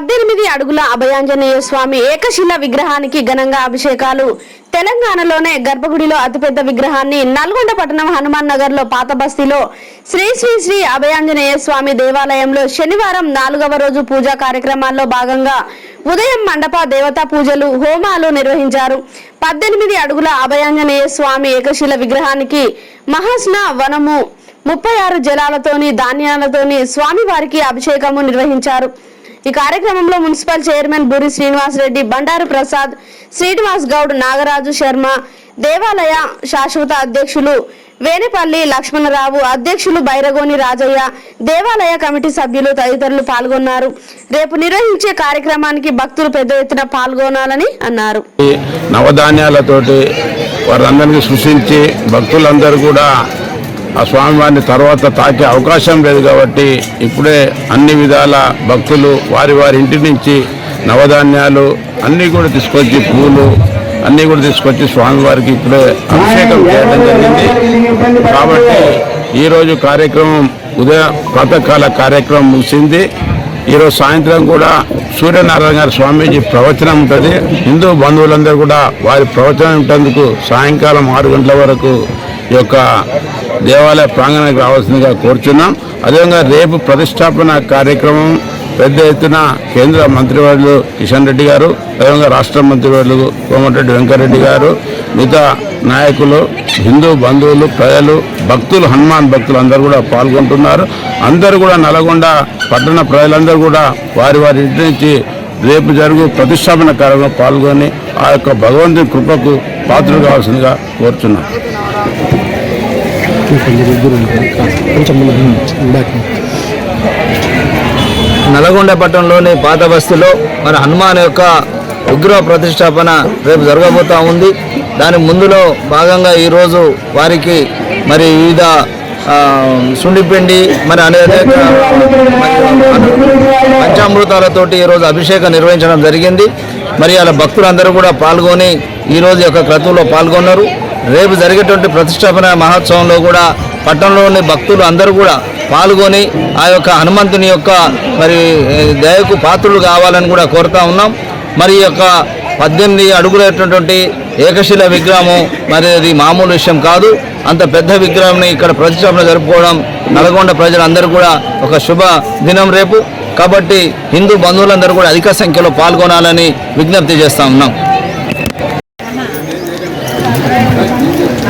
18 అడుగుల అభయాంజనేయ స్వామి ఏకశిల విగ్రహానికి ఘనంగా అభిషేకాలు. తెలంగాణలోనే గర్భగుడిలో అతిపెద్ద విగ్రహాన్ని నల్గొండ పట్టణం హనుమాన్ నగర్ లో పాత బస్తీలో శ్రీ శ్రీ శ్రీ అభయాంజనేయ స్వామి దేవాలయంలో శనివారం 4వ రోజు పూజా కార్యక్రమాల్లో భాగంగా ఉదయం మండప దేవతా పూజలు హోమాలు నిర్వహించారు. 18 అడుగుల అభయాంజనేయ స్వామి ఏకశిల విగ్రహానికి మహాస్న వనము 36 జలాలతోని ధాన్యాలతోని స్వామివారికి అభిషేకము నిర్వహించారు. ఈ కార్యక్రమంలో మున్సిపల్ చైర్మన్ బూరి శ్రీనివాస్ రెడ్డి, బండారు ప్రసాద్, శ్రీనివాస్ గౌడ్, నాగరాజు శర్మ, దేవాలయ శాశ్వత అధ్యక్షులు వేనేపల్లి లక్ష్మణరావు, అధ్యక్షులు బైరగోని రాజయ్య, దేవాలయ కమిటీ సభ్యులు తదితరులు పాల్గొన్నారు. రేపు నిర్వహించే కార్యక్రమానికి భక్తులు పెద్ద ఎత్తున పాల్గొనాలని అన్నారు. నవధాన్యాలతోటి వారందరినీ సృష్టించి భక్తులందరూ కూడా ఆ స్వామివారిని తర్వాత తాకే అవకాశం లేదు కాబట్టి ఇప్పుడే అన్ని విధాల భక్తులు వారి వారి ఇంటి నుంచి నవధాన్యాలు అన్నీ కూడా తీసుకొచ్చి పూలు అన్నీ కూడా తీసుకొచ్చి స్వామివారికి ఇప్పుడే అభిషేకం చేయడం జరిగింది. కాబట్టి ఈరోజు కార్యక్రమం ప్రాతకాల కార్యక్రమం ముగిసింది. ఈరోజు సాయంత్రం కూడా సూర్యనారాయణ గారి స్వామీజీ ప్రవచనం ఉంటుంది. హిందూ బంధువులందరూ కూడా వారి ప్రవచనం ఉంటేందుకు సాయంకాలం 6 గంటల వరకు ఈ యొక్క దేవాలయ ప్రాంగణానికి రావాల్సిందిగా కోరుచున్నాం. అదేవిధంగా రేపు ప్రతిష్టాపన కార్యక్రమం పెద్ద ఎత్తున కేంద్ర మంత్రివర్యులు కిషన్ రెడ్డి గారు, అదేవిధంగా రాష్ట్ర మంత్రివర్యులు కోమటిరెడ్డి వెంకరెడ్డి గారు, మిగతా నాయకులు, హిందూ బంధువులు, ప్రజలు, భక్తులు, హనుమాన్ భక్తులు అందరూ కూడా పాల్గొంటున్నారు. అందరూ కూడా నల్గొండ పట్టణ ప్రజలందరూ కూడా వారి వారి ఇంటి నుంచి రేపు జరుగు ప్రతిష్టాపన కార్యక్రమంలో పాల్గొని ఆ యొక్క భగవంతుని కృపకు పాత్రలు కావాల్సిందిగా కోరుచున్నాం. నల్గొండ పట్టణంలోని పాత బస్తీలో మరి హనుమాన్ యొక్క విగ్రహ ప్రతిష్టాపన రేపు జరగబోతూ ఉంది. దాని ముందులో భాగంగా ఈరోజు వారికి మరి వివిధ సుండిపిండి మరి అనేక పంచామృతాలతోటి ఈరోజు అభిషేకం నిర్వహించడం జరిగింది. మరి అలా భక్తులందరూ కూడా పాల్గొని ఈరోజు యొక్క క్రతువులో పాల్గొన్నారు. రేపు జరిగేటువంటి ప్రతిష్టాపన మహోత్సవంలో కూడా పట్టణంలోని భక్తులు అందరూ కూడా పాల్గొని ఆ యొక్క హనుమంతుని యొక్క మరి దయకు పాత్రులు కావాలని కూడా కోరుతా ఉన్నాం. మరి ఈ యొక్క 18 అడుగులైనటువంటి ఏకశిల విగ్రహము మరి అది మామూలు విషయం కాదు. అంత పెద్ద విగ్రహాన్ని ఇక్కడ ప్రతిష్టాపన జరుపుకోవడం నల్గొండ ప్రజలందరూ కూడా ఒక శుభ దినం రేపు. కాబట్టి హిందూ బంధువులందరూ కూడా అధిక సంఖ్యలో పాల్గొనాలని విజ్ఞప్తి చేస్తూ ఉన్నాం.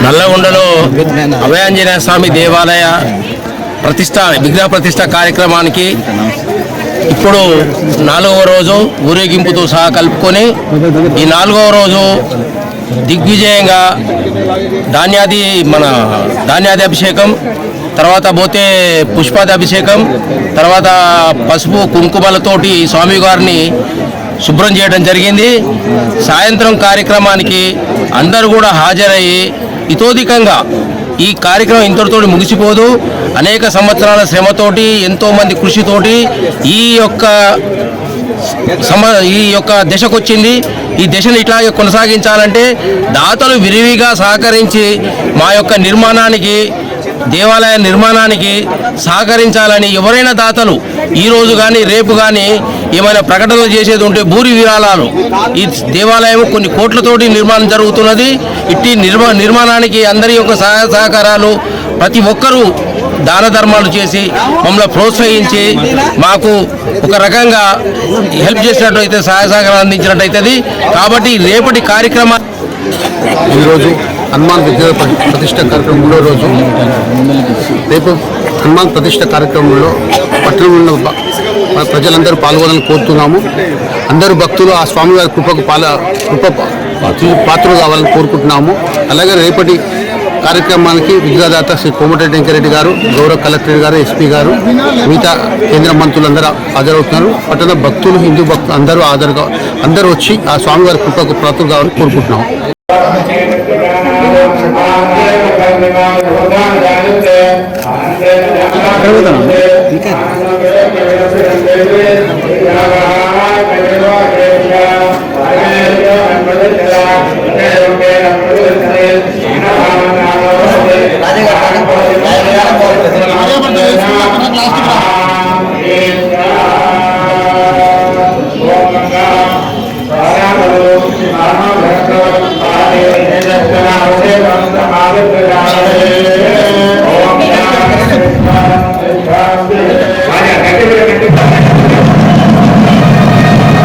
నల్లగొండలో అభయాంజనేయ స్వామి దేవాలయ విగ్రహ ప్రతిష్ట కార్యక్రమానికి ఇప్పుడు 4వ రోజు ఊరేగింపుతో సహా కలుపుకొని ఈ 4వ రోజు దిగ్విజయంగా ధాన్యాది అభిషేకం, తర్వాత పోతే పుష్పాది అభిషేకం, తర్వాత పసుపు కుంకుమలతోటి స్వామివారిని శుభ్రం చేయడం జరిగింది. సాయంత్రం కార్యక్రమానికి అందరూ కూడా హాజరయ్యి ఇతోధికంగా ఈ కార్యక్రమం ఇంతటితో ముగిసిపోదు. అనేక సంవత్సరాల శ్రమతోటి, ఎంతోమంది కృషితోటి ఈ యొక్క దశకొచ్చింది. ఈ దశను ఇట్లాగే కొనసాగించాలంటే దాతలు విరివిగా సహకరించి మా యొక్క దేవాలయ నిర్మాణానికి సహకరించాలని ఎవరైనా దాతలు ఈరోజు కానీ రేపు కానీ ఏమైనా ప్రకటనలు చేసేది ఉంటే భూరి విరాళాలు. ఈ దేవాలయం కొన్ని కోట్లతోటి నిర్మాణం జరుగుతున్నది. ఇట్టి నిర్మాణానికి అందరి యొక్క సహకారాలు ప్రతి ఒక్కరూ దాన ధర్మాలు చేసి మమ్మల్ని ప్రోత్సహించి మాకు ఒక రకంగా హెల్ప్ చేసినట్టు సహాయ సహకారాలు అందించినట్టయితుంది. కాబట్టి రేపటి కార్యక్రమం ఈరోజు హనుమాన్ విగ్రహ ప్రతిష్ట కార్యక్రమం 3వ రోజు. రేపు హనుమాన్ ప్రతిష్ట కార్యక్రమంలో పట్టణంలో ప్రజలందరూ పాల్గొనాలని కోరుతున్నాము. అందరూ భక్తులు ఆ స్వామివారి కృపకు పాత్రలు కావాలని కోరుకుంటున్నాము. అలాగే రేపటి కార్యక్రమానికి విగ్రహదాత శ్రీ కోమటిరెడ్డి వెంకరెడ్డి గారు, గౌరవ కలెక్టర్ గారు, ఎస్పీ గారు, మిగతా కేంద్ర మంత్రులందరూ హాజరవుతున్నారు. పట్టణ భక్తులు, హిందూ భక్తులు అందరూ వచ్చి ఆ స్వామివారి కృపకు పాత్రలు కావాలని కోరుకుంటున్నాము. యావత్